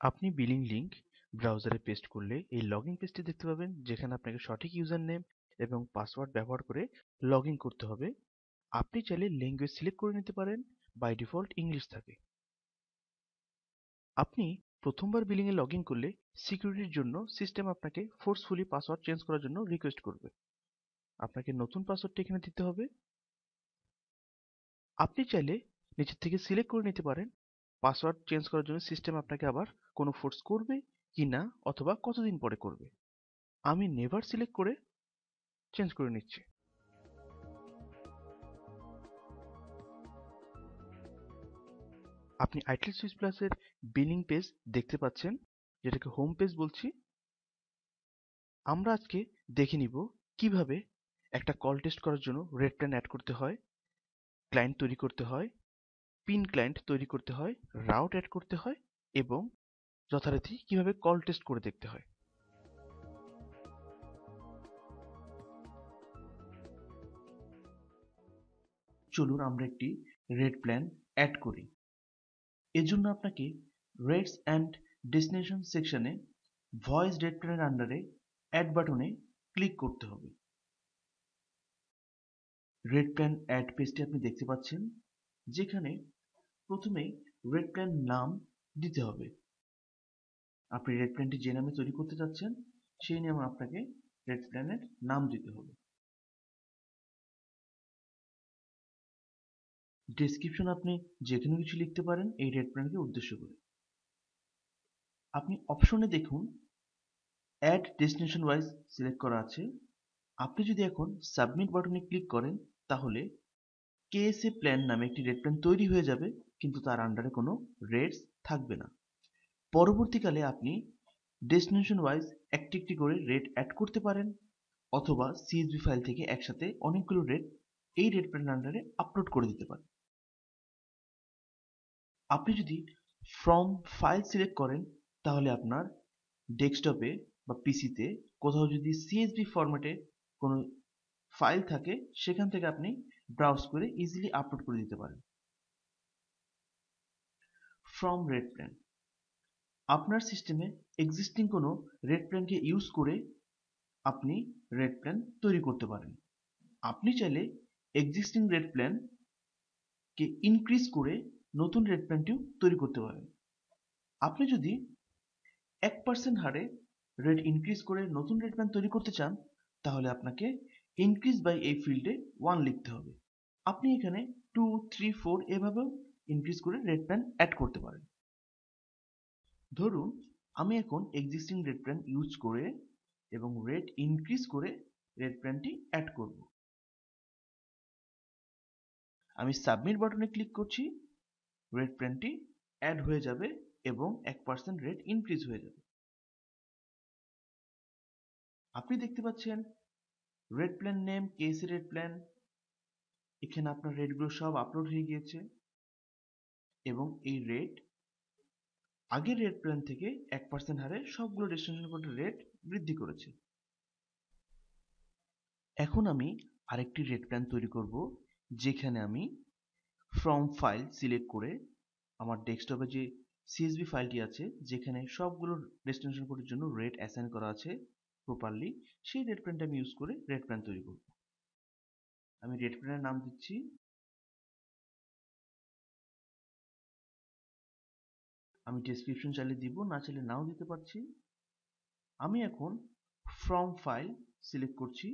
আপনি billing link ব্রাউজারে paste করলে এই লগইন পেজটি দেখতে পাবেন, যেখানে আপনাকে সঠিক ইউজার নেম এবং পাসওয়ার্ড ব্যবহার করে লগ ইন করতে হবে। আপনি চাইলে ল্যাঙ্গুয়েজ সিলেক্ট করে নিতে পারেন। বাই ডিফল্ট ইংলিশ থাকে। আপনি প্রথমবার বিলিং এ লগ ইন করলে সিকিউরিটির জন্য সিস্টেম আপনাকে ফোর্সফুলি পাসওয়ার্ড চেঞ্জ করার জন্য রিকোয়েস্ট করবে। আপনাকে নতুন পাসওয়ার্ডটি এখানে দিতে হবে। আপনি চাইলে নিচের থেকে সিলেক্ট করে নিতে পারেন পাসওয়ার্ড চেঞ্জ করার জন্য সিস্টেম আপনাকে আবার কোনো ফোর্স করবে কি না, অথবা কতদিন পরে করবে। আমি নেভার সিলেক্ট করে চেঞ্জ করে নিচ্ছি। আপনি আইটেল সুইচ প্লাসের বিলিং পেজ দেখতে পাচ্ছেন, যেটাকে হোম পেজ বলছি। আমরা আজকে দেখে নিব কিভাবে একটা কল টেস্ট করার জন্য রেড প্ল্যান অ্যাড করতে হয়, ক্লায়েন্ট তৈরি করতে হয়, পিন ক্লায়েন্ট তৈরি করতে হয়, রাউট অ্যাড করতে হয় এবং যথারীতি কিভাবে কল টেস্ট করে দেখতে হয়। চলুন আমরা একটি রেড প্ল্যান অ্যাড করি। এর জন্য আপনাকে রেটস অ্যান্ড ডেস্টিনেশন সেকশনে ভয়েস রেড প্ল্যানের আন্ডারে অ্যাড বাটনে ক্লিক করতে হবে। রেড প্ল্যান অ্যাড পেজটি আপনি দেখতে পাচ্ছেন, যেখানে প্রথমেই রেড প্ল্যান নাম দিতে হবে। আপনি রেড প্ল্যানটি যে নামে তৈরি করতে চাচ্ছেন সেই নামে আপনাকে রেড প্ল্যানের নাম দিতে হবে। ডেসক্রিপশন আপনি যে কোনো কিছু লিখতে পারেন এই রেড প্ল্যানকে উদ্দেশ্য করে। আপনি অপশনে দেখুন অ্যাড ডেস্টিনেশন ওয়াইজ সিলেক্ট করা আছে। আপনি যদি এখন সাবমিট বাটনে ক্লিক করেন তাহলে কেএসএ প্ল্যান নামে একটি রেড প্ল্যান তৈরি হয়ে যাবে, কিন্তু তার আন্ডারে কোনো রেটস থাকবে না। পরবর্তীকালে আপনি ডেস্টিনেশন ওয়াইজ একটি একটি করে রেট অ্যাড করতে পারেন, অথবা সিএসভি ফাইল থেকে একসাথে অনেকগুলো রেট এই রেট প্ল্যান আন্ডারে আপলোড করে দিতে পারেন। আপনি যদি ফ্রম ফাইল সিলেক্ট করেন তাহলে আপনার ডেস্কটপে বা পিসিতে কোথাও যদি সিএসভি ফরম্যাটে কোনো ফাইল থাকে সেখান থেকে আপনি ব্রাউজ করে ইজিলি আপলোড করে দিতে পারেন। ফ্রম রেড প্ল্যান, আপনার সিস্টেমে এক্সিস্টিং কোনো রেড প্ল্যানকে ইউজ করে আপনি রেড প্ল্যান তৈরি করতে পারেন। আপনি চাইলে এক্সিস্টিং রেড প্ল্যানকে ইনক্রিজ করে নতুন রেড প্ল্যানটিও তৈরি করতে পারেন। আপনি যদি 1% হারে রেট ইনক্রিজ করে নতুন রেড প্ল্যান তৈরি করতে চান তাহলে আপনাকে ইনক্রিজ বাই এই ফিল্ডে 1 লিখতে হবে। আপনি এখানে 2, 3, 4 এভাবেও ইনক্রিজ করে রেড প্ল্যান অ্যাড করতে পারেন। ধরুন আমি এখন এক্সিস্টিং রেড প্ল্যান ইউজ করে এবং রেট ইনক্রিজ করে রেড প্ল্যানটি অ্যাড করব। আমি সাবমিট বাটনে ক্লিক করছি, রেড প্ল্যানটি অ্যাড হয়ে যাবে এবং 1% রেট ইনক্রিজ হয়ে যাবে। আপনি দেখতে পাচ্ছেন red plan name KSA red plan, এখানে আপনার রেটগুলো সব আপলোড হয়ে গিয়েছে এবং এই রেট আগের রেট প্ল্যান থেকে 1% হারে সবগুলো ডেস্টিনেশন কোডের রেট বৃদ্ধি করেছে। এখন আমি আরেকটি রেট প্ল্যান তৈরি করব, যেখানে আমি ফ্রম ফাইল সিলেক্ট করে আমার ডেস্কটপে যে সিএসভি ফাইলটি আছে যেখানে সবগুলো ডেস্টিনেশন কোডের জন্য রেট অ্যাসাইন করা আছে প্রপারলি, সেই রেট প্ল্যানটা আমি ইউজ করে রেট প্ল্যান তৈরি করব। আমি রেট প্ল্যানের নাম দিচ্ছি, আমি ডেসক্রিপশন চাইলে দিব, না চাইলে নাও দিতে পারছি। আমি এখন ফ্রম ফাইল সিলেক্ট করছি,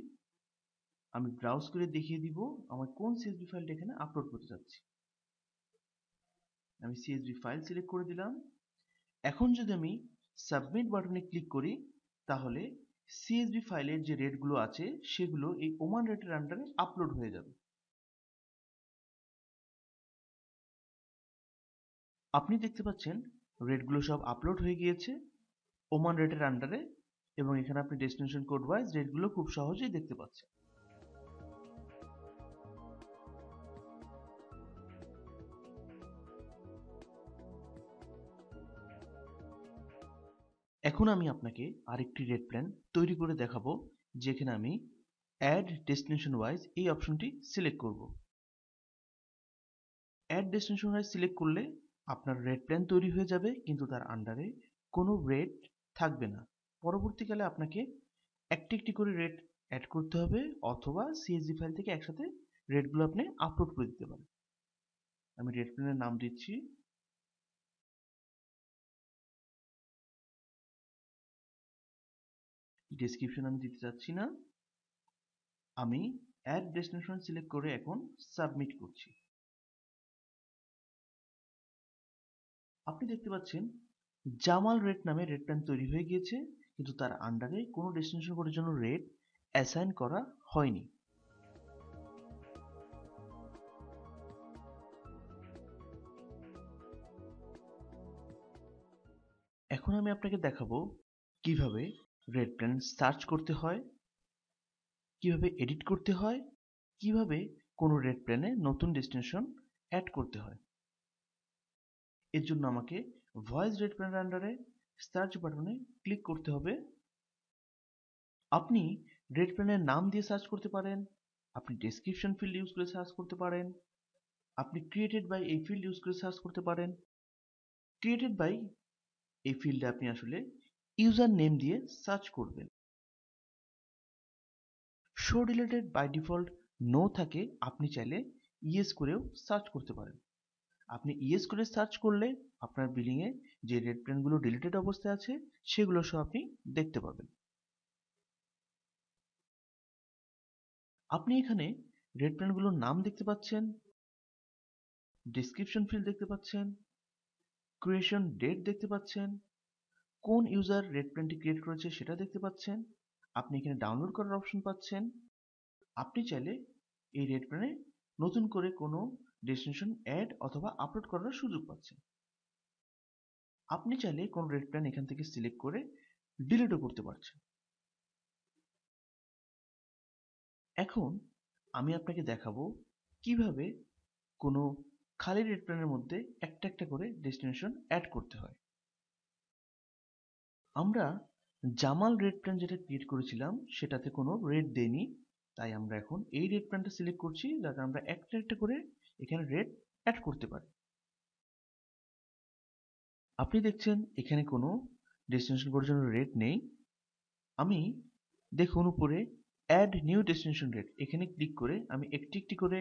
আমি ব্রাউজ করে দেখিয়ে দিব আমার কোন সিএসভি ফাইলটা এখানে আপলোড করতে যাচ্ছি। আমি সিএসভি ফাইল সিলেক্ট করে দিলাম। এখন যদি আমি সাবমিট বাটনে ক্লিক করি তাহলে সিএসভি ফাইলের যে রেটগুলো আছে সেগুলো এই ওমান রেটের আন্ডারে আপলোড হয়ে যাবে। আপনি দেখতে পাচ্ছেন রেটগুলো সব আপলোড হয়ে গিয়েছে ওমান রেটের আন্ডারে, এবং এখানে আপনি ডেস্টিনেশন কোড ওয়াইজ রেটগুলো খুব সহজেই দেখতে পাচ্ছেন। এখন আমি আপনাকে আরেকটি রেট প্ল্যান তৈরি করে দেখাবো, যেখানে আমি অ্যাড ডেস্টিনেশন ওয়াইজ এই অপশনটি সিলেক্ট করব। অ্যাড ডেস্টিনেশন ওয়াইজ সিলেক্ট করলে আপনার রেট প্ল্যান তৈরি হয়ে যাবে, কিন্তু তার আন্ডারে কোনো রেট থাকবে না। পরবর্তীকালে আপনাকে একটি একটি করে রেট অ্যাড করতে হবে, অথবা সিএসভি ফাইল থেকে একসাথে রেটগুলো আপনি আপলোড করে দিতে পারেন। আমি রেট প্ল্যানের নাম দিচ্ছি। ডেসক্রিপশন আমি দিতে চাচ্ছি না। আমি অ্যাড ডেস্টিনেশন সিলেক্ট করে এখন সাবমিট করছি। আপনি দেখতে পাচ্ছেন জামাল রেট নামে রেট প্ল্যান তৈরি হয়ে গিয়েছে, কিন্তু তার আন্ডারে কোনো ডেস্টিনেশন কোডের জন্য রেট অ্যাসাইন করা হয়নি। এখন আমি আপনাকে দেখাবো কিভাবে রেট প্ল্যান সার্চ করতে হয়, কিভাবে এডিট করতে হয়, কিভাবে কোনো রেট প্ল্যানে নতুন ডেস্টিনেশন অ্যাড করতে হয়। এর জন্য আমাকে ভয়েস রেট প্ল্যানের আন্ডারে সার্চ বাটনে ক্লিক করতে হবে। আপনি রেট প্ল্যানের নাম দিয়ে সার্চ করতে পারেন, আপনি ডেসক্রিপশন ফিল্ড ইউজ করে সার্চ করতে পারেন, আপনি ক্রিয়েটেড বাই এই ফিল্ড ইউজ করে সার্চ করতে পারেন। ক্রিয়েটেড বাই এই ফিল্ডে আপনি আসলে ইউজার নেম দিয়ে সার্চ করবেন। Show deleted by default no থাকে, আপনি চাইলে ইয়েস করেও সার্চ করতে পারেন। আপনি ইয়েস করে সার্চ করলে আপনার বিলিংয়ে যে রেট প্ল্যানগুলো ডিলিটেড অবস্থায় আছে সেগুলো সহ আপনি দেখতে পাবেন। আপনি এখানে রেট প্ল্যানগুলোর নাম দেখতে পাচ্ছেন, ডেসক্রিপশন ফিল্ড দেখতে পাচ্ছেন, ক্রিয়েশন ডেট দেখতে পাচ্ছেন, কোন ইউজার রেট প্ল্যানটি ক্রিয়েট করেছে সেটা দেখতে পাচ্ছেন। আপনি এখানে ডাউনলোড করার অপশন পাচ্ছেন। আপনি চাইলে এই রেট প্ল্যানে নতুন করে কোনো ডেস্টিনেশন অ্যাড অথবা আপলোড করার সুযোগ পাচ্ছেন। আপনি চাইলে কোন রেট প্ল্যান এখান থেকে সিলেক্ট করে ডিলিটও করতে পারছেন। এখন আমি আপনাকে দেখাবো কিভাবে কোনো খালি রেট প্ল্যানের মধ্যে একটা একটা করে ডেস্টিনেশন অ্যাড করতে হয়। আমরা জামাল রেট প্ল্যান যেটা ক্রিয়েট করেছিলাম সেটাতে কোনো রেট দেইনি, তাই আমরা এখন এই রেট প্ল্যানটা সিলেক্ট করছি যাতে আমরা একটা একটা করে এখানে রেট অ্যাড করতে পারি। আপনি দেখছেন এখানে কোনো ডেস্টিনেশন কোডের জন্য রেট নেই। আমি দেখুন উপরে অ্যাড নিউ ডেস্টিনেশন রেট, এখানে ক্লিক করে আমি একটি একটি করে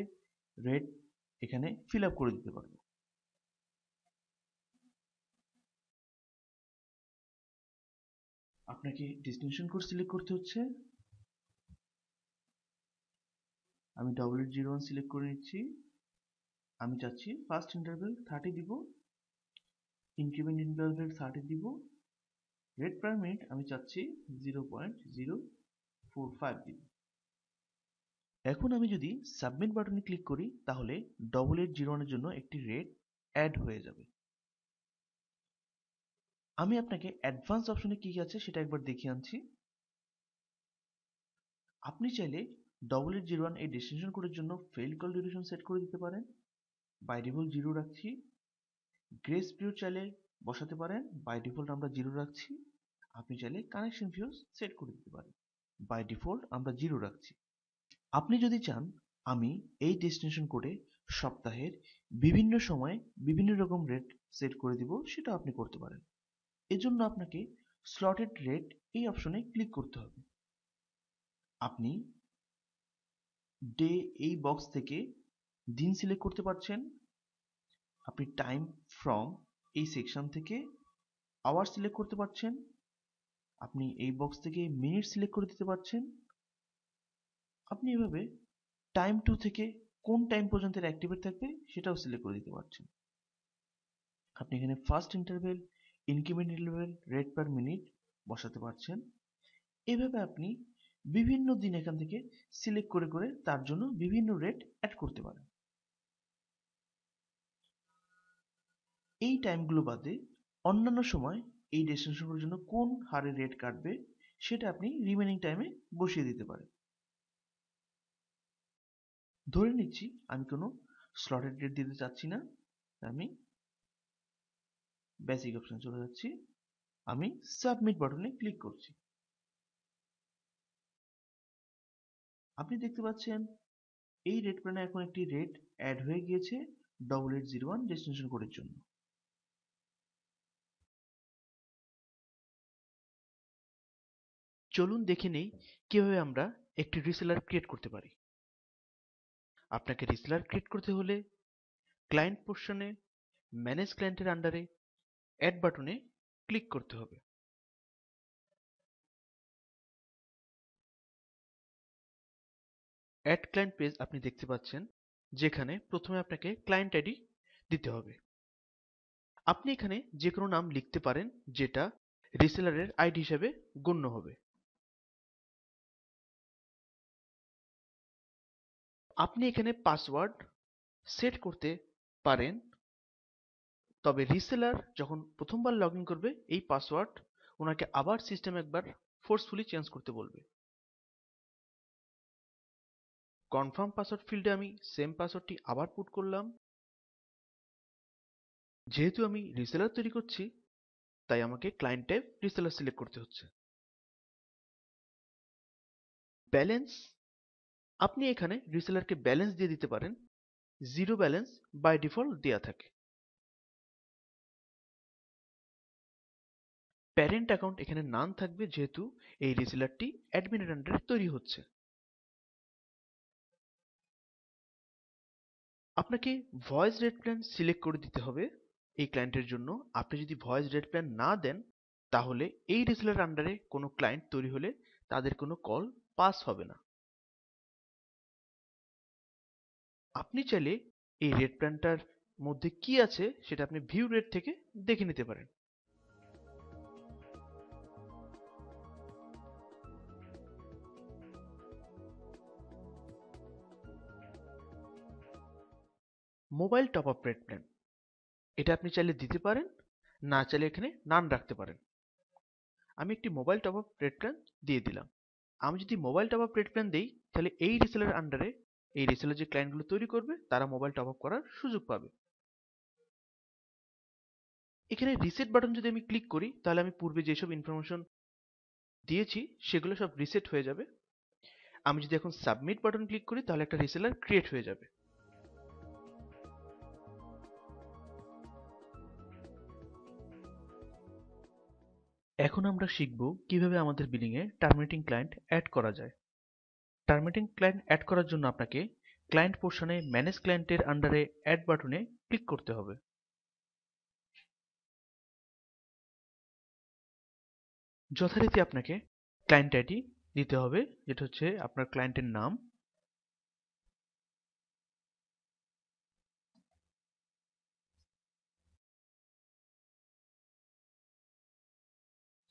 রেট এখানে ফিল আপ করে দিতে পারবো। আপনাকে ডেস্টিনেশন কোড সিলেক্ট করতে হচ্ছে। আমি 8801 সিলেক্ট করে নিচ্ছি। আমি চাচ্ছি ফার্স্ট ইন্টারভেল 30 দিব, ইনক্রিমেন্ট ইন্টারভেল 30 দিব, রেট পার মিনিট আমি চাচ্ছি 0.045 দিব। এখন আমি যদি সাবমিট বাটনে ক্লিক করি তাহলে 8801 এর জন্য একটি রেট অ্যাড হয়ে যাবে। আমি আপনাকে অ্যাডভান্স অপশনে কি আছে সেটা একবার দেখিয়ে আনছি। আপনি চাইলে 8801 এই ডেস্টিনেশন কোডের জন্য ফেইল কল ডিউরেশন সেট করে দিতে পারেন। বাই ডিফল্ট 0 রাখছি। গ্রেস পিরিয়ড চাইলে বসাতে পারেন, বাই ডিফল্ট আমরা 0 রাখছি। আপনি চাইলে কানেকশন ফিউজ সেট করে দিতে পারেন, বাই ডিফল্ট আমরা 0 রাখছি। আপনি যদি চান আমি এই ডেস্টিনেশন কোডে সপ্তাহের বিভিন্ন সময়ে বিভিন্ন রকম রেট সেট করে দিব, সেটা আপনি করতে পারেন। এজন্য আপনাকে স্লটেড রেট এই অপশনে ক্লিক করতে হবে। আপনি ডে এই বক্স থেকে দিন সিলেক্ট করতে পারছেন, আপনি টাইম ফ্রম এই সেকশন থেকে আওয়ার সিলেক্ট করতে পারছেন, আপনি এই বক্স থেকে মিনিট সিলেক্ট করে দিতে পারছেন। আপনি এভাবে টাইম টু থেকে কোন টাইম পর্যন্ত অ্যাক্টিভেট থাকবে সেটাও সিলেক্ট করে দিতে পারছেন। আপনি এখানে first interval, increment interval, rate per minute বসাতে পারছেন। এভাবে আপনি বিভিন্ন দিন এখান থেকে সিলেক্ট করে করে তার জন্য বিভিন্ন রেট অ্যাড করতে পারেন। এই টাইমগুলো বাদে অন্যান্য সময় এই ডেস্টিনেশনগুলোর জন্য কোন হারে রেট কাটবে সেটা আপনি রিমেনিং টাইমে বসিয়ে দিতে পারেন। ধরে নিচ্ছি আমি কোনো স্লটেড রেট দিতে চাচ্ছি না, আমি বেসিক অপশন চলে যাচ্ছি। আমি সাবমিট বাটনে ক্লিক করছি। আপনি দেখতে পাচ্ছেন এই রেট প্ল্যানে এখন একটি রেট অ্যাড হয়ে গিয়েছে 8801 ডেস্টিনেশন কোডের জন্য। চলুন দেখে নেই কিভাবে আমরা একটি রিসেলার ক্রিয়েট করতে পারি। আপনাকে রিসেলার ক্রিয়েট করতে হলে ক্লায়েন্ট পোর্শনে ম্যানেজ ক্লায়েন্টের আন্ডারে অ্যাড বাটনে ক্লিক করতে হবে। অ্যাড ক্লায়েন্ট পেজ আপনি দেখতে পাচ্ছেন, যেখানে প্রথমে আপনাকে ক্লায়েন্ট আইডি দিতে হবে। আপনি এখানে যে কোনো নাম লিখতে পারেন যেটা রিসেলারের আইডি হিসেবে গণ্য হবে। আপনি এখানে পাসওয়ার্ড সেট করতে পারেন, তবে রিসেলার যখন প্রথমবার লগ ইন করবে এই পাসওয়ার্ড ওনাকে আবার সিস্টেম একবার ফোর্সফুলি চেঞ্জ করতে বলবে। কনফার্ম পাসওয়ার্ড ফিল্ডে আমি সেম পাসওয়ার্ডটি আবার পুট করলাম। যেহেতু আমি রিসেলার তৈরি করছি তাই আমাকে ক্লায়েন্ট টাইপ রিসেলার সিলেক্ট করতে হচ্ছে। ব্যালেন্স, আপনি এখানে রিসেলারকে ব্যালেন্স দিয়ে দিতে পারেন। জিরো ব্যালেন্স বাই ডিফল্ট দেয়া থাকে। প্যারেন্ট অ্যাকাউন্ট এখানে নান থাকবে, যেহেতু এই রিসেলারটি অ্যাডমিনের আন্ডারে তৈরি হচ্ছে। আপনাকে ভয়েস রেট প্ল্যান সিলেক্ট করে দিতে হবে এই ক্লায়েন্টের জন্য। আপনি যদি ভয়েস রেট প্ল্যান না দেন তাহলে এই রিসেলার আন্ডারে কোনো ক্লায়েন্ট তৈরি হলে তাদের কোনো কল পাস হবে না। আপনি চাইলে এই রেট প্ল্যানটার মধ্যে কি আছে সেটা আপনি ভিউ রেট থেকে দেখে নিতে পারেন। Mobile top up rate plan, এটা আপনি চাইলে দিতে পারেন, না চাইলে এখানে নান রাখতে পারেন। আমি একটি mobile top up rate plan দিয়ে দিলাম। আমি যদি mobile top up rate plan দিই তাহলে এই রিসেলার আন্ডারে এই রিসেলার যে ক্লায়েন্টগুলো তৈরি করবে তারা মোবাইল টপ আপ করার সুযোগ পাবে। এখানে রিসেট বাটন যদি আমি ক্লিক করি তাহলে আমি পূর্বে যেসব ইনফরমেশন দিয়েছি সেগুলো সব রিসেট হয়ে যাবে। আমি যদি এখন সাবমিট বাটন ক্লিক করি তাহলে একটা রিসেলার ক্রিয়েট হয়ে যাবে। এখন আমরা শিখব কিভাবে আমাদের বিলিং এ টার্মিনেটিং ক্লায়েন্ট অ্যাড করা যায়। টার্মিনেটিং ক্লায়েন্ট অ্যাড করার জন্য আপনাকে ক্লায়েন্ট পোর্শনে ম্যানেজ ক্লায়েন্টের আন্ডারে অ্যাড বাটনে ক্লিক করতে হবে। যথারীতি আপনাকে ক্লায়েন্ট আইডি দিতে হবে, যেটা হচ্ছে আপনার ক্লায়েন্টের নাম।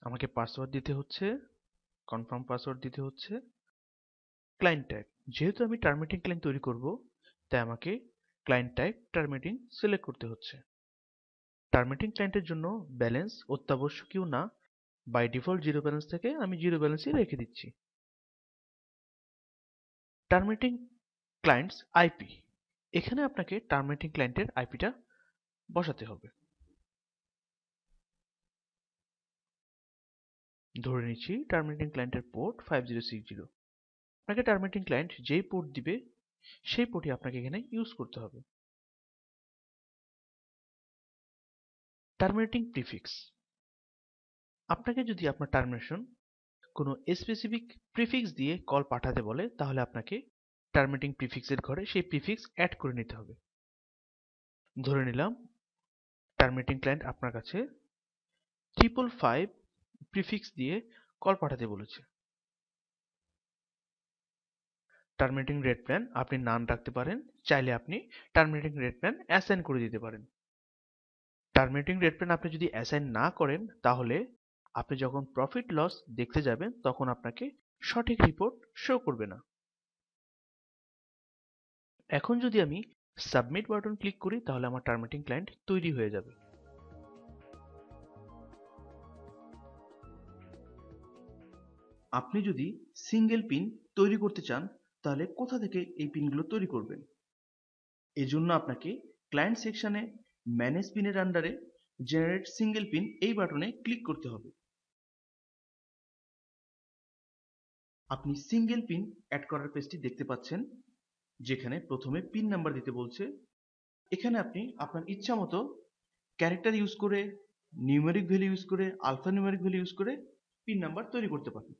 আমাকে পাসওয়ার্ড দিতে হচ্ছে, কনফার্ম পাসওয়ার্ড দিতে হচ্ছে। ক্লায়েন্ট টাইপ, যেহেতু আমি টার্মিনেটিং ক্লায়েন্ট তৈরি করব তাই আমাকে ক্লায়েন্ট টাইপ টার্মিনেটিং সিলেক্ট করতে হচ্ছে। টার্মিনেটিং ক্লায়েন্টের জন্য ব্যালেন্স অত্যাবশ্যকীয় না, বাই ডিফল্ট জিরো ব্যালেন্স থেকে আমি জিরো ব্যালেন্সই রেখে দিচ্ছি। টার্মিনেটিং ক্লায়েন্টস আইপি, এখানে আপনাকে টার্মিনেটিং ক্লায়েন্টের আইপিটা বসাতে হবে। ধরে নিচ্ছি টার্মিনেটিং ক্লায়েন্টের পোর্ট 5060। আপনাকে টার্মিনেটিং ক্লায়েন্ট যেই পোর্ট দিবে সেই পোর্টই আপনাকে এখানে ইউজ করতে হবে। টার্মিনেটিং প্রিফিক্স, আপনাকে যদি আপনার টার্মিনেশন কোনো স্পেসিফিক প্রিফিক্স দিয়ে কল পাঠাতে বলে তাহলে আপনাকে টার্মিনেটিং প্রিফিক্সের ঘরে সেই প্রিফিক্স অ্যাড করে নিতে হবে। ধরে নিলাম টার্মিনেটিং ক্লায়েন্ট আপনার কাছে 555 প্রিফিক্স দিয়ে কল পাঠাতে বলেছে। টার্মিনেটিং রেট প্ল্যান আপনি নান রাখতে পারেন, চাইলে আপনি টার্মিনেটিং রেট প্ল্যান অ্যাসাইন করে দিতে পারেন। টার্মিনেটিং রেট প্ল্যান আপনি যদি অ্যাসাইন না করেন তাহলে আপনি যখন প্রফিট লস দেখতে যাবেন তখন আপনাকে সঠিক রিপোর্ট শো করবে না। এখন যদি আমি সাবমিট বাটন ক্লিক করি তাহলে আমার টার্মিনেটিং ক্লায়েন্ট তৈরি হয়ে যাবে। আপনি যদি সিঙ্গেল পিন তৈরি করতে চান তাহলে কোথা থেকে এই পিনগুলো তৈরি করবেন? এজন্য আপনাকে ক্লায়েন্ট সেকশনে ম্যানেজ পিনের আন্ডারে জেনারেট সিঙ্গেল পিন এই বাটনে ক্লিক করতে হবে। আপনি সিঙ্গেল পিন অ্যাড করার পেজটি দেখতে পাচ্ছেন, যেখানে প্রথমে পিন নাম্বার দিতে বলছে। এখানে আপনি আপনার ইচ্ছা মতো ক্যারেক্টার ইউজ করে, নিউমেরিক ভ্যালু ইউজ করে, আলফা নিউমেরিক ভ্যালু ইউজ করে পিন নাম্বার তৈরি করতে পারেন।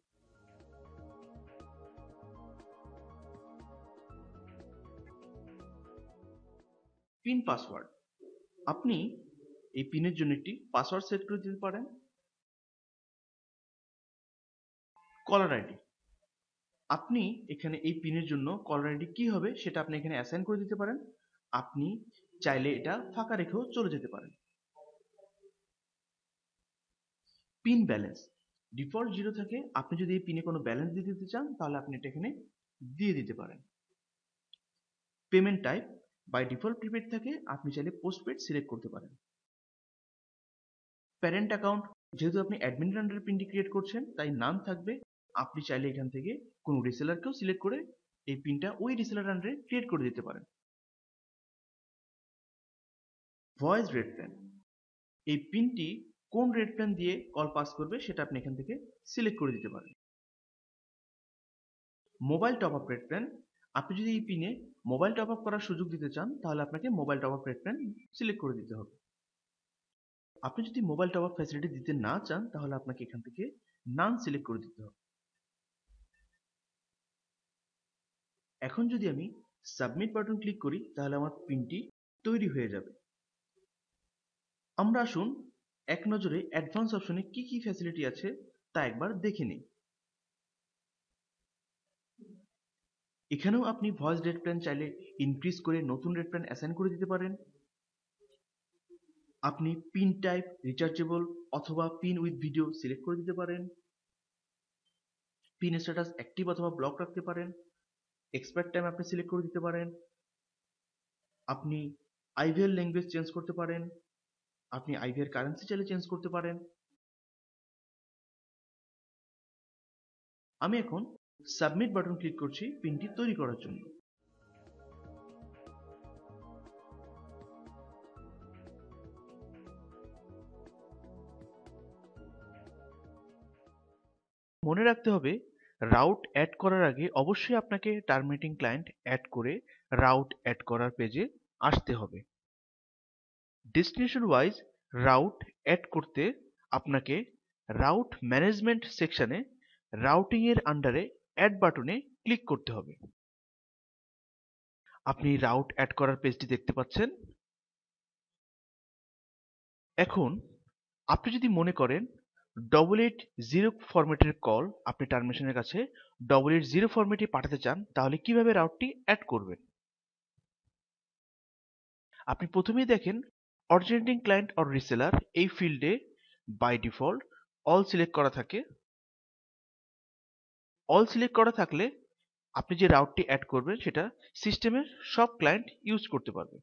পিন পাসওয়ার্ড, আপনি এই পিনের জন্য একটি পাসওয়ার্ড সেট করে দিতে পারেন। কলার আইডি, আপনি এখানে এই পিনের জন্য কলার আইডি কি হবে সেটা আপনি এখানে অ্যাসাইন করে দিতে পারেন। আপনি চাইলে এটা ফাঁকা রেখেও চলে যেতে পারেন। পিন ব্যালেন্স, ডিফল্ট 0 থাকে, আপনি যদি এই পিনে কোনো ব্যালেন্স দিয়ে দিতে চান তাহলে আপনি এটা এখানে দিয়ে দিতে পারেন। Payment type, by default prepaid থাকে, আপনি চাইলে পোস্টপেড সিলেক্ট করতে পারেন। প্যারেন্ট অ্যাকাউন্ট, যেহেতু আপনি অ্যাডমিনের আন্ডারে পিনটি ক্রিয়েট করছেন তাই নাম থাকবে, আপনি চাইলে এখান থেকে কোনো রিসেলারকেও সিলেক্ট করে এই পিনটা ওই রিসেলার আন্ডারে ক্রিয়েট করে দিতে পারেন। ভয়েস রেট প্ল্যান, এই পিনটি কোন রেট প্ল্যান দিয়ে কল পাস করবে সেটা আপনি এখান থেকে সিলেক্ট করে দিতে পারেন। Mobile top up rate plan, আপনি যদি এই পিনে মোবাইল টপ আপ করার সুযোগ দিতে চান তাহলে আপনাকে mobile top up rate plan select করে দিতে হবে। আপনি যদি মোবাইল টপ আপ ফ্যাসিলিটি দিতে না চান তাহলে আপনাকে এখান থেকে নান সিলেক্ট করে দিতে হবে। এখন যদি আমি সাবমিট বাটন ক্লিক করি তাহলে আমার পিনটি তৈরি হয়ে যাবে। আমরা আসুন এক নজরে অ্যাডভান্স অপশনে কি কি ফ্যাসিলিটি আছে তা একবার দেখে নিই। এখানেও আপনি ভয়েস রেট প্ল্যান চাইলে ইনক্রিজ করে নতুন রেট প্ল্যান অ্যাসাইন করে দিতে পারেন। আপনি পিন টাইপ রিচার্জেবল অথবা পিন উইথ ভিডিও সিলেক্ট করে দিতে পারেন। পিন স্ট্যাটাস অ্যাক্টিভ অথবা ব্লক রাখতে পারেন। এক্সপায়ার টাইম আপনি সিলেক্ট করে দিতে পারেন। আপনি আইভিএল ল্যাঙ্গুয়েজ চেঞ্জ করতে পারেন। আপনি আইভিএর কারেন্সি চাইলে চেঞ্জ করতে পারেন। আমি এখন সাবমিট বাটন ক্লিক করছি পিনটি তৈরি করার জন্য। মনে রাখতে হবে রাউট অ্যাড করার আগে অবশ্যই আপনাকে টার্মিনেটিং ক্লায়েন্ট অ্যাড করে রাউট অ্যাড করার পেজে আসতে হবে। ডেস্টিনেশন ওয়াইজ রাউট অ্যাড করতে আপনাকে রাউট ম্যানেজমেন্ট সেকশনে রাউটিং এর আন্ডারে অ্যাড বাটনে ক্লিক করতে হবে। আপনি রাউট অ্যাড করার পেজটি দেখতে পাচ্ছেন। এখন আপনি যদি মনে করেন 880 ফরম্যাটের কল আপনি টার্মিনেশনের কাছে 880 ফরম্যাটে পাঠাতে চান তাহলে কিভাবে রাউটটি অ্যাড করবেন। আপনি প্রথমেই দেখেন অরিজিনেটিং ক্লায়েন্ট অর রিসেলার এই ফিল্ডে বাই ডিফল্ট অল সিলেক্ট করা থাকে। অল সিলেক্ট করা থাকলে আপনি যে রাউটটি অ্যাড করবেন সেটা সিস্টেমের সব ক্লায়েন্ট ইউজ করতে পারবে।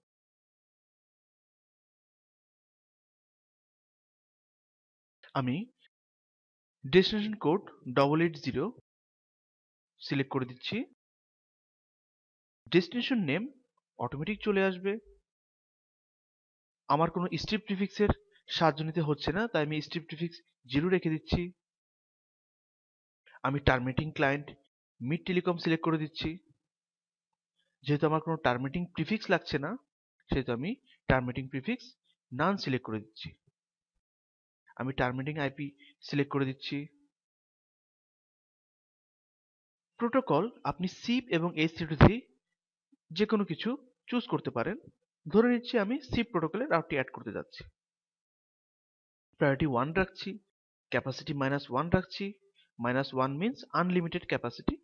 আমি ডেস্টিনেশন কোড 880 সিলেক্ট করে দিচ্ছি। ডেস্টিনেশন নেম অটোমেটিক চলে আসবে। আমার কোনো স্ট্রিপ প্রিফিক্সের সাহায্য নিতে হচ্ছে না তাই আমি স্ট্রিপ প্রিফিক্স 0 রেখে দিচ্ছি। আমি terminating client mid telecom select করে দিচ্ছি। যেহেতু আমার কোনো টার্মিনেটিং প্রিফিক্স লাগছে না সেহেতু আমি টার্মিনেটিং প্রিফিক্স নান সিলেক্ট করে দিচ্ছি। আমি টার্মিনেটিং আইপি সিলেক্ট করে দিচ্ছি। প্রোটোকল আপনি সিপ এবং HTTP যে কোনো কিছু চুজ করতে পারেন। ধরে নিচ্ছি আমি সিপ প্রোটোকলে রাউটটি অ্যাড করতে যাচ্ছি। প্রায়োরিটি 1 রাখছি, ক্যাপাসিটি -1 রাখছি। -1 means unlimited capacity.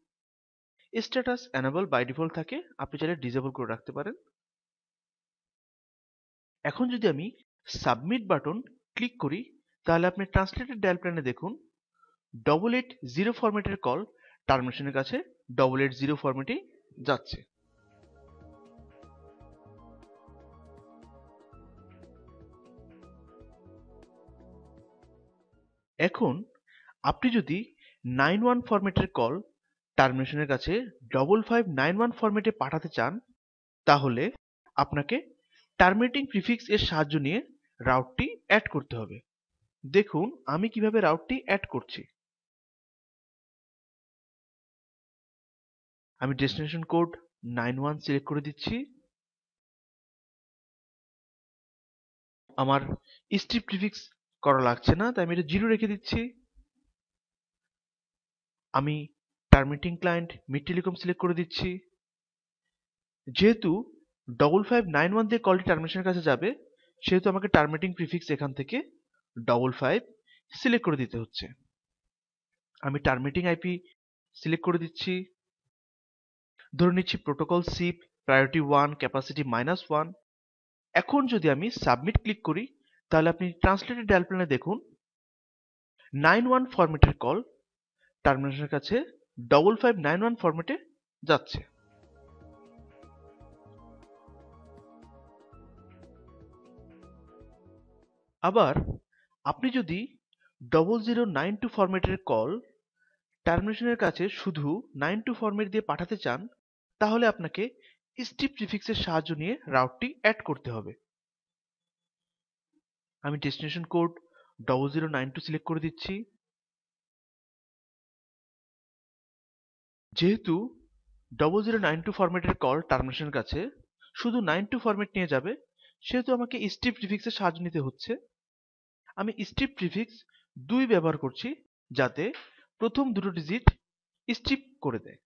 Status enable by default থাকে, আপনি চাইলে ডিসেবল করে রাখতে পারেন। এখন যদি আমি সাবমিট বাটন ক্লিক করি তাহলে আপনি ট্রান্সলেটেড ডায়াল প্ল্যানে দেখুন 880 ফরম্যাটের কল টার্মিনেশনের কাছে 880 ফরম্যাটেই যাচ্ছে। এখন আপনি যদি 91 ফরম্যাটের কল টার্মিনেশনের কাছে 5591 ফরম্যাটে পাঠাতে চান তাহলে আপনাকে টার্মিনেটিং প্রিফিক্স এর সাহায্য নিয়ে রাউটটি অ্যাড করতে হবে। দেখুন আমি কিভাবে রাউটটি অ্যাড করছি। আমি ডেস্টিনেশন কোড 91 সিলেক্ট করে দিচ্ছি। আমার স্ট্রিপ প্রিফিক্স করা লাগছে না তাই আমি এটা 0 রেখে দিচ্ছি। আমি terminating client mid telecom select করে দিচ্ছি। যেহেতু 5591 দিয়ে কলটি টার্মিনেশনের কাছে যাবে, সেহেতু আমাকে টার্মিনেটিং প্রিফিক্স এখান থেকে 55 সিলেক্ট করে দিতে হচ্ছে। আমি টার্মিনেটিং আইপি সিলেক্ট করে দিচ্ছি, ধরে নিচ্ছি প্রোটোকল সিপ প্রায়োরিটি 1 ক্যাপাসিটি -1। এখন যদি আমি সাবমিট ক্লিক করি, তাহলে আপনি ট্রান্সলেটেড ডায়াল প্যানেলে দেখুন 91 ফরম্যাটের কল টার্মিনেশনের কাছে 5591 ফরম্যাটে যাচ্ছে। আবার আপনি যদি 0092 ফরম্যাটের কল টার্মিনেশনের কাছে শুধু 92 ফরম্যাট দিয়ে পাঠাতে চান, তাহলে আপনাকে স্ট্রিপ প্রিফিক্সের সাহায্য নিয়ে রাউটটি অ্যাড করতে হবে। আমি ডেস্টিনেশন কোড 0092 সিলেক্ট করে দিচ্ছি। যেহেতু 0092 ফরম্যাটের কল টার্মিনেশনের কাছে শুধু 92 ফরম্যাট নিয়ে যাবে, সেহেতু আমাকে স্ট্রিপ প্রিফিক্সের সাহায্য নিতে হচ্ছে। আমি স্ট্রিপ প্রিফিক্স 2 ব্যবহার করছি, যাতে প্রথম দুটো ডিজিট স্ট্রিপ করে দেয়।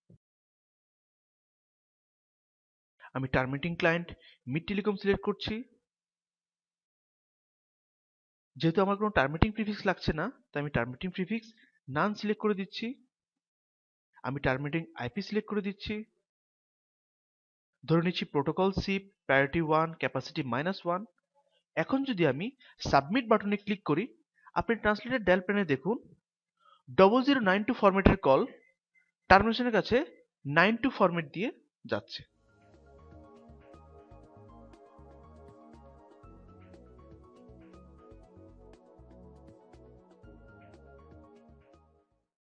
আমি terminating client mid telecom select করছি। যেহেতু আমার কোনো টার্মিনেটিং প্রিফিক্স লাগছে না, তাই আমি টার্মিনেটিং প্রিফিক্স নান সিলেক্ট করে দিচ্ছি। আমি টার্মিনেটিং আইপি সিলেক্ট করে দিচ্ছি, ধরে নিচ্ছি প্রোটোকল সিপ প্রায়োরিটি 1 ক্যাপাসিটি -1। এখন যদি আমি সাবমিট বাটনে ক্লিক করি, আপনি ট্রান্সলেটেড ডায়াল প্যানেলে দেখুন 0092 ফরম্যাটের কল টার্মিনেশনের কাছে 92 ফরম্যাট দিয়ে যাচ্ছে।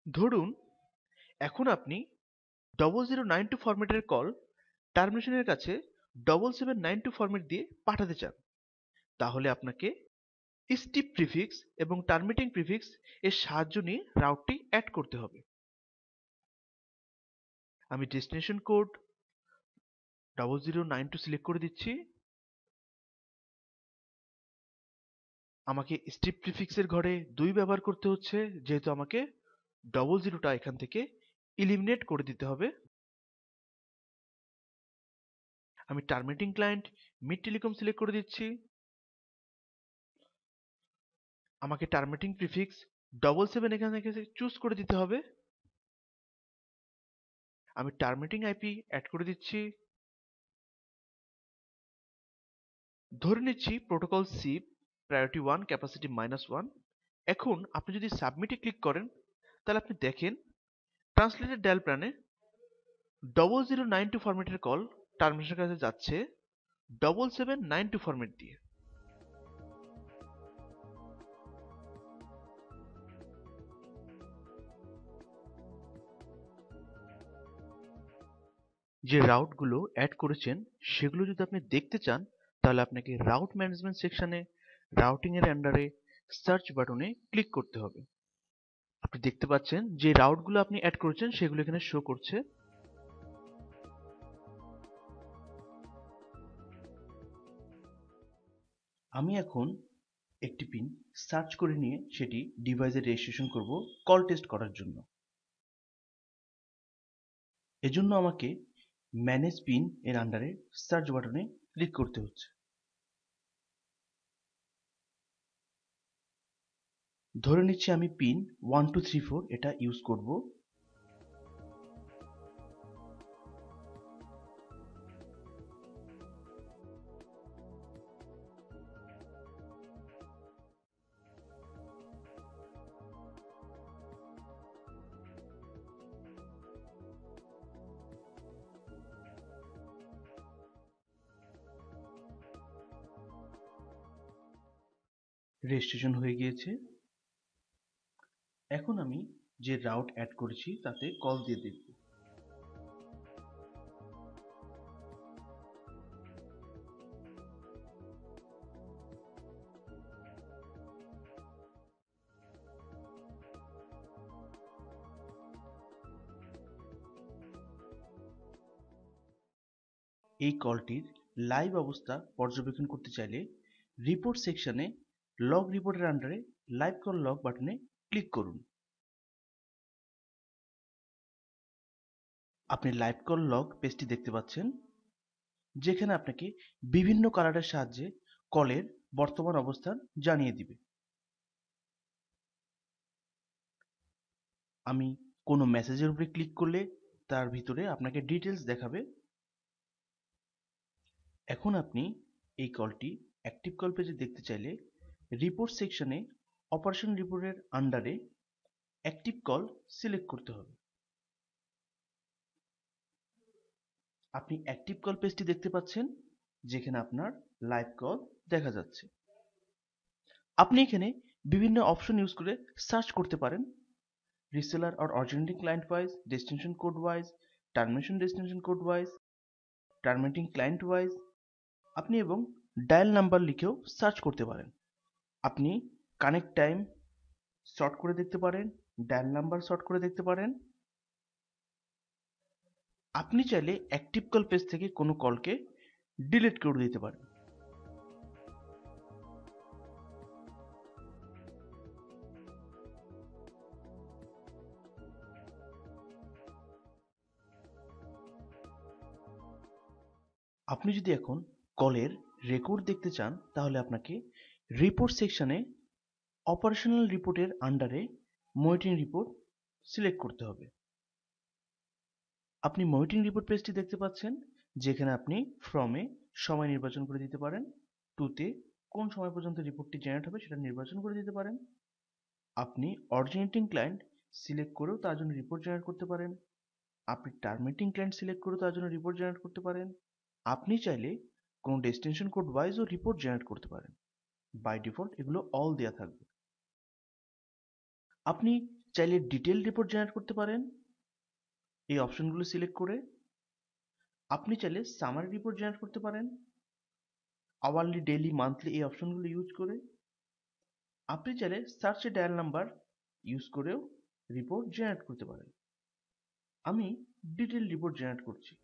ধরুন এখন আপনি 0092 ফরম্যাটের কল টার্মিনেশনের কাছে 7792 ফরম্যাট দিয়ে পাঠাতে চান, তাহলে আপনাকে স্ট্রিপ প্রিফিক্স এবং টার্মিনেটিং প্রিফিক্স এর সাহায্য নিয়ে রাউটটি অ্যাড করতে হবে। আমি ডেস্টিনেশন কোড 0092 সিলেক্ট করে দিচ্ছি। আমাকে স্ট্রিপ প্রিফিক্সের ঘরে 2 ব্যবহার করতে হচ্ছে, যেহেতু আমাকে 00টা এখান থেকে ইলিমিনেট করে দিতে হবে। আমি terminating client mid telecom select করে দিচ্ছি। আমাকে টার্মিনেটিং প্রিফিক্স 77 এখান থেকে চুজ করে দিতে হবে। আমি টার্মিনেটিং আইপি অ্যাড করে দিচ্ছি, ধরে নিচ্ছি প্রোটোকল সিপ প্রায়োরিটি 1 ক্যাপাসিটি -1। এখন আপনি যদি সাবমিটে ক্লিক করেন, তাহলে আপনি দেখেন ট্রান্সলেটেড ডায়াল প্ল্যানে 0092 ফরম্যাটের কল টার্মিনেশনের কাছে যাচ্ছে 7792 ফরম্যাট দিয়ে। যে রাউটগুলো অ্যাড করেছেন সেগুলো যদি আপনি দেখতে চান, তাহলে আপনাকে রাউট ম্যানেজমেন্ট সেকশনে রাউটিং এর আন্ডারে সার্চ বাটনে ক্লিক করতে হবে। আপনি দেখতে পাচ্ছেন যে রাউটগুলো আপনি অ্যাড করেছেন সেগুলো এখানে শো করছে। আমি এখন একটি পিন সার্চ করে নিয়ে সেটি ডিভাইসে রেজিস্ট্রেশন করব কল টেস্ট করার জন্য। এজন্য আমাকে ম্যানেজ পিন এর আন্ডারে সার্চ বাটনে ক্লিক করতে হচ্ছে। ধরে নিচ্ছি আমি পিন 1234 এটা ইউজ করব। রেজিস্ট্রেশন হয়ে গিয়েছে। এখন আমি যে রাউট অ্যাড করেছি তাতে কল দিয়ে দেখব। এই কলটির লাইভ অবস্থা পর্যবেক্ষণ করতে চাইলে রিপোর্ট সেকশনে লগ রিপোর্টের আন্ডারে লাইভ কল লগ বাটনে ক্লিক করুন। আপনি লাইভ কল লগ পেজটি দেখতে পাচ্ছেন। যেখানে আপনাকে বিভিন্ন কালারের সাহায্যে কলের বর্তমান অবস্থান জানিয়ে দিবে। আমি কোনো মেসেজের উপরে ক্লিক করলে তার ভিতরে আপনাকে ডিটেলস দেখাবে। এখন আপনি এই কলটি অ্যাক্টিভ কল পেজে দেখতে চাইলে রিপোর্ট সেকশনে অপারেশন রিপোর্টের আন্ডারে অ্যাক্টিভ কল সিলেক্ট করতে হবে। আপনি অ্যাক্টিভ কল পেজটি দেখতে পাচ্ছেন, যেখানে আপনার লাইভ কল দেখা যাচ্ছে। আপনি এখানে বিভিন্ন অপশন ইউজ করে সার্চ করতে পারেন, reseller or originating client wise, destination code wise, termination destination code wise, terminating client wise। আপনি এবং ডায়াল নাম্বার লিখেও সার্চ করতে পারেন। আপনি কানেক্ট টাইম শর্ট করে দেখতে পারেন, ডায়াল নাম্বার শর্ট করে দেখতে পারেন। আপনি চাইলে অ্যাক্টিভ কল পেজ থেকে কোনো কলকে ডিলিট করে দিতে পারেন। আপনি যদি এখন কলের রেকর্ড দেখতে চান, তাহলে আপনাকে রিপোর্ট সেকশনে অপারেশনাল রিপোর্টের আন্ডারে মনিটরিং রিপোর্ট সিলেক্ট করতে হবে। আপনি মনিটরিং রিপোর্ট পেজটি দেখতে পাচ্ছেন, যেখানে আপনি ফ্রমে সময় নির্বাচন করে দিতে পারেন, টুতে কোন সময় পর্যন্ত রিপোর্টটি জেনারেট হবে সেটা নির্বাচন করে দিতে পারেন। আপনি অরিজিনেটিং ক্লায়েন্ট সিলেক্ট করেও তার জন্য রিপোর্ট জেনারেট করতে পারেন। আপনি টার্মিনেটিং ক্লায়েন্ট সিলেক্ট করেও তার জন্য রিপোর্ট জেনারেট করতে পারেন। আপনি চাইলে কোনো ডেস্টিনেশন কোড ওয়াইজও রিপোর্ট জেনারেট করতে পারেন। বাই ডিফল্ট এগুলো অল দেওয়া থাকবে। আপনি চাইলে ডিটেল রিপোর্ট জেনারেট করতে পারেন এই অপশনগুলো সিলেক্ট করে। আপনি চাইলে সামারি রিপোর্ট জেনারেট করতে পারেন আওয়ারলি, ডেইলি, মান্থলি এই অপশনগুলো ইউজ করে। আপনি চাইলে সার্চে ডায়াল নাম্বার ইউজ করেও রিপোর্ট জেনারেট করতে পারেন। আমি ডিটেল রিপোর্ট জেনারেট করছি।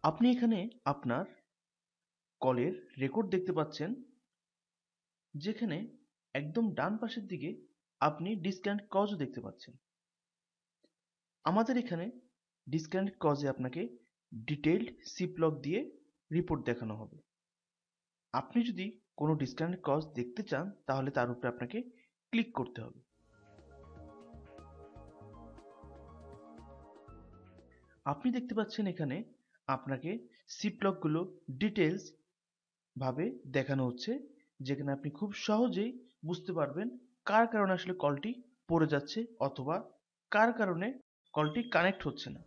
আপনি এখানে আপনার কলের রেকর্ড দেখতে পাচ্ছেন, যেখানে একদম ডান পাশের দিকে আপনি ডিসকানেক্ট কজও দেখতে পাচ্ছেন। আমাদের এখানে ডিসকানেক্ট কজে আপনাকে ডিটেইলড সিপ লগ দিয়ে রিপোর্ট দেখানো হবে। আপনি যদি কোনো ডিসকানেক্ট কজ দেখতে চান, তাহলে তার উপরে আপনাকে ক্লিক করতে হবে। আপনি দেখতে পাচ্ছেন এখানে আপনাকে সিপ লগগুলো ডিটেলস ভাবে দেখানো হচ্ছে, যেখানে আপনি খুব সহজেই বুঝতে পারবেন কার কারণে আসলে কলটি পড়ে যাচ্ছে অথবা কার কারণে কলটি কানেক্ট হচ্ছে না।